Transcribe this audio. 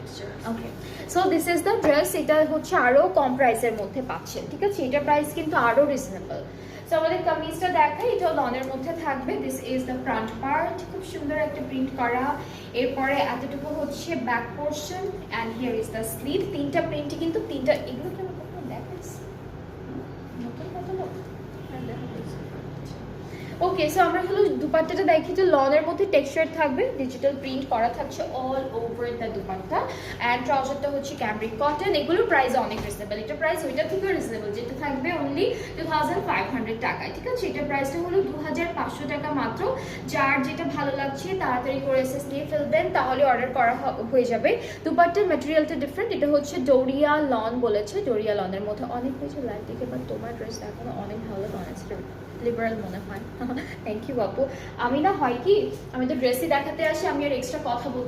Texture. Okay, so this is the dress. এটা হচ্ছে আরো কম প্রাইসের মধ্যে পাচ্ছেন, ঠিক আছে? এটা প্রাইস কিন্তু আরো রিজনেবল। সো আমাদের কামিজটা দেখাই, এটা লনের মধ্যে থাকবে। This is the front part, খুব সুন্দর একটা প্রিন্ট করা। এরপরে এতটুকু হচ্ছে back portion and here is the sleeve. তিনটা প্রিন্টই কিন্তু তিনটা, এগুলো কেমন দেখাইছি নতুন কত লোক। ওকে, সো আমরা হলো দুপাট্টাটা দেখি, যে লনের মধ্যে টেক্সচার থাকবে, ডিজিটাল প্রিন্ট করা থাকছে all over the dupatta, and ট্রাউজারটা হচ্ছে ক্যামব্রিক কটন। এগুলোর প্রাইস অনেক রিজনেবল। এটা প্রাইস ওইটা থেকেও রিজনেবল, যেটা থাকবে অনলি 2500 টাকায়, ঠিক আছে? এটা প্রাইসটা হলো 2500 টাকা মাত্র। যার যেটা ভালো লাগছে তাড়াতাড়ি করে এসএস নিয়ে ফেলবেন, তাহলে অর্ডার করা হয়ে যাবে। দুপাট্টার ম্যাটেরিয়ালটা ডিফারেন্ট, এটা হচ্ছে ডোরিয়া লন বলেছে। ডোরিয়া লনের মধ্যে অনেক কিছু লাইট দেখে, বাট তোমার ড্রেস এখনো অনেক ভালো বানাচ্ছে, লিবারাল মনে হয়। থ্যাংক ইউ আপু। আমি না হয় কি, আমি তো ড্রেসই দেখাতে আসি, আমি আর এক্সট্রা কথা বলতে